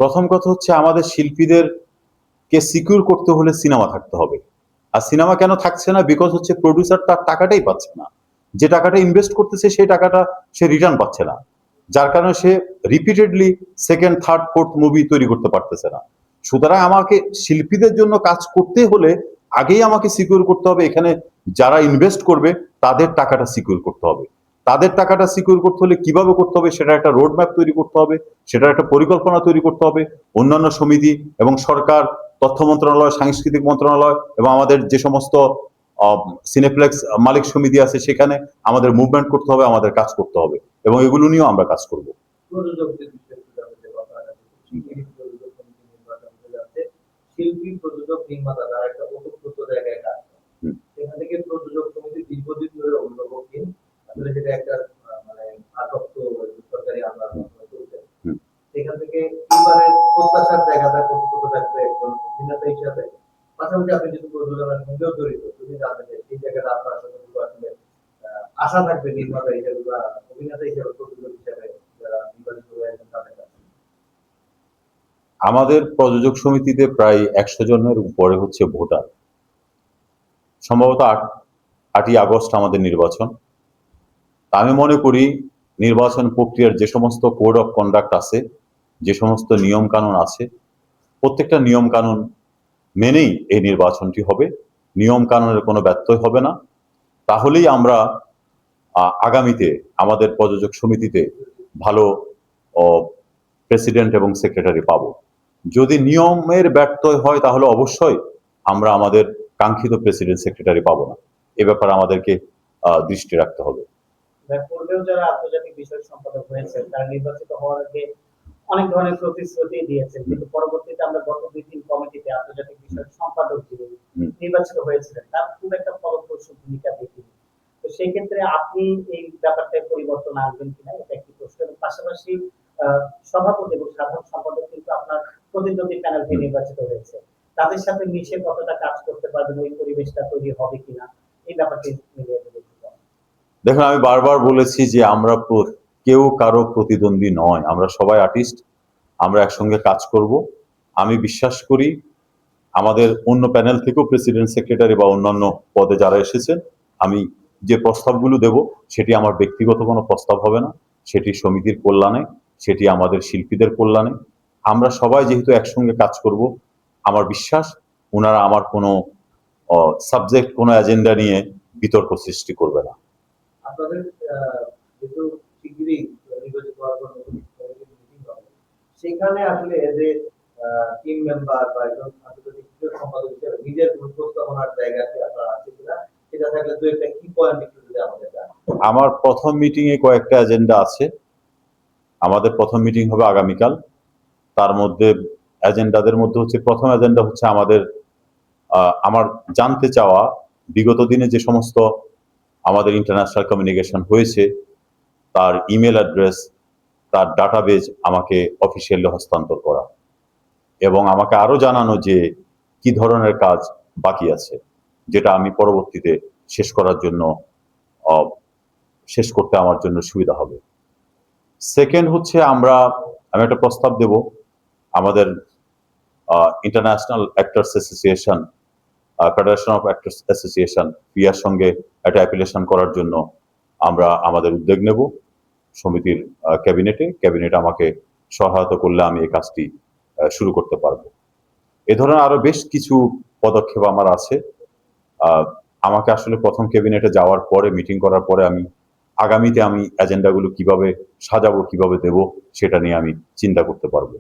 প্রথম কথা হচ্ছে আমাদের শিল্পীদেরকে সিকিউর করতে হলে সিনেমা থাকতে হবে। আর সিনেমা কেন থাকছে না? বিকজ হচ্ছে প্রডিউসার তার টাকাটাই পাচ্ছে না, যে টাকাটা ইনভেস্ট করতেছে সেই টাকাটা সে রিটার্ন পাচ্ছে না, যার কারণে সে repeatedly second third fourth movie তৈরি করতে পারতেছে না। সুতরাং আমাকে শিল্পীদের জন্য কাজ করতে হলে আগেই আমাকে সিকিউর করতে হবে এখানে যারা ইনভেস্ট করবে তাদের টাকাটা সিকিউর করতে হবে। তাদের টাকাটা সিকিউর করতে হলে কিভাবে করতে হবে সেটা একটা রোড ম্যাপ তৈরি করতে হবে, সেটার একটা পরিকল্পনা তৈরি করতে হবে। অন্যান্য সমিতি এবং সরকার, তথ্য মন্ত্রণালয়, সাংস্কৃতিক মন্ত্রণালয় এবং আমাদের যে সমস্ত সিনেপ্লেক্স মালিক সমিতি আছে সেখানে আমাদের মুভমেন্ট করতে হবে, আমাদের কাজ করতে হবে এবং এগুলো নিয়েও আমরা কাজ করব। শিল্পী, প্রযোজক, নির্মাতা তারা একটা ওতপ্রোত জায়গায় কাজ করে। সেখান থেকে প্রযোজক সমিতি দীর্ঘদিন ধরে অভিভাবকহীন, আসলে সেটা একটা মানে ভারপ্রাপ্ত সরকারি আন্দোলন চলছে। সেখান থেকে এবারের প্রত্যাশার জায়গাটা কতটুকু থাকবে একজন অভিনেতা হিসাবে, পাশাপাশি আপনি যদি প্রযোজনার সঙ্গেও জড়িত, যদি জানেন যে সেই জায়গাটা আপনার সাথে আসলে আশা থাকবে নির্মাতা হিসাবে বা অভিনেতা হিসাবে, প্রযোজক হিসাবে যারা নির্বাচিত হয়েছেন তাদের কাছে। আমাদের প্রযোজক সমিতিতে প্রায় 100 জনের উপরে হচ্ছে ভোটার। সম্ভবত 8ই আগস্ট আমাদের নির্বাচন। আমি মনে করি নির্বাচন প্রক্রিয়ার যে সমস্ত কোড অফ কন্ডাক্ট আছে, যে সমস্ত নিয়ম কানুন আছে, প্রত্যেকটা নিয়ম কানুন মেনেই এই নির্বাচনটি হবে। নিয়ম কানুনের কোনো ব্যত্যয় হবে না। তাহলেই আমরা আগামীতে আমাদের প্রযোজক সমিতিতে ভালো প্রেসিডেন্ট এবং সেক্রেটারি পাবো। যদি নিয়মের ব্যত্যয় হয় তাহলে অবশ্যই আমরা আমাদের কাঙ্ক্ষিত প্রেসিডেন্ট সেক্রেটারি পাবো না। এ ব্যাপারে আমাদেরকে দৃষ্টি রাখতে হবে। পূর্বেও যারা আন্তর্জাতিক বিষয়ক সম্পাদক হয়েছেন তারা নির্বাচিত হওয়ার আগে অনেক ধরনের প্রতিশ্রুতি দিয়েছেন, কিন্তু পরবর্তীতে আমরা গত 2-3 কমিটিতে আন্তর্জাতিক বিষয়ক সম্পাদক যিনি নির্বাচিত হয়েছিলেন তার খুব একটা ফলপ্রসূ ভূমিকা দেখিনি। তো সেই ক্ষেত্রে আপনি এই ব্যাপারটায় পরিবর্তন আনবেন কিনা, এটা একটি প্রশ্ন। এবং পাশাপাশি সভাপতি এবং সাধারণ সম্পাদক কিন্তু আপনার প্রতিদ্বন্দ্বী প্যানেল থেকে নির্বাচিত হয়েছে, তাদের সাথে মিশে কতটা কাজ করতে পারবেন, ওই পরিবেশটা তৈরি হবে কিনা, এই ব্যাপারটি মিলিয়ে দেখুন, আমি বারবার বলেছি যে আমরা কেউ কারো প্রতিদ্বন্দ্বী নয়, আমরা সবাই আর্টিস্ট, আমরা একসঙ্গে কাজ করব। আমি বিশ্বাস করি আমাদের অন্য প্যানেল থেকেও প্রেসিডেন্ট সেক্রেটারি বা অন্যান্য পদে যারা এসেছেন, আমি যে প্রস্তাবগুলো দেব সেটি আমার ব্যক্তিগত কোনো প্রস্তাব হবে না, সেটি সমিতির কল্যাণে, সেটি আমাদের শিল্পীদের কল্যাণে। আমরা সবাই যেহেতু একসঙ্গে কাজ করব, আমার বিশ্বাস ওনারা আমার কোনো সাবজেক্ট, কোনো এজেন্ডা নিয়ে বিতর্ক সৃষ্টি করবে না। আপনাদের যেহেতু শিগগিরই নির্বাচিত হওয়ার জন্য মিটিং হবে, সেখানে আসলে যে টিম মেম্বার বা একজন আন্তর্জাতিক সম্পাদক হিসেবে নিজের উপস্থাপনার জায়গাতে আপনারা আছে কিনা, সেটা থাকলে দু একটা কি পয়েন্ট একটু যদি আমাদের জানান। আমার প্রথম মিটিং এ কয়েকটা এজেন্ডা আছে। আমাদের প্রথম মিটিং হবে আগামীকাল। তার মধ্যে এজেন্ডাদের মধ্যে হচ্ছে, প্রথম এজেন্ডা হচ্ছে আমার জানতে চাওয়া বিগত দিনে যে সমস্ত আমাদের ইন্টারন্যাশনাল কমিউনিকেশন হয়েছে তার ইমেল অ্যাড্রেস, তার ডাটাবেজ আমাকে অফিসিয়ালি হস্তান্তর করা এবং আমাকে আরো জানানো যে কি ধরনের কাজ বাকি আছে, যেটা আমি পরবর্তীতে শেষ করার জন্য শেষ করতে আমার জন্য সুবিধা হবে। সেকেন্ড হচ্ছে আমি একটা প্রস্তাব দেব আমাদের international actors association, federation of actors association, পিয়ার সঙ্গে একটা অ্যাপিলেশন করার জন্য আমরা আমাদের উদ্যোগ নেব সমিতির ক্যাবিনেট আমাকে সহায়তা করলে আমি এই কাজটি শুরু করতে পারবো। এ ধরনের আরো বেশ কিছু পদক্ষেপ আমার আছে। আমাকে আসলে প্রথম ক্যাবিনেটে যাওয়ার পরে, মিটিং করার পরে আগামীতে আমি এজেন্ডাগুলো কিভাবে সাজাবো, কিভাবে দেব, সেটা নিয়ে আমি চিন্তা করতে পারবো।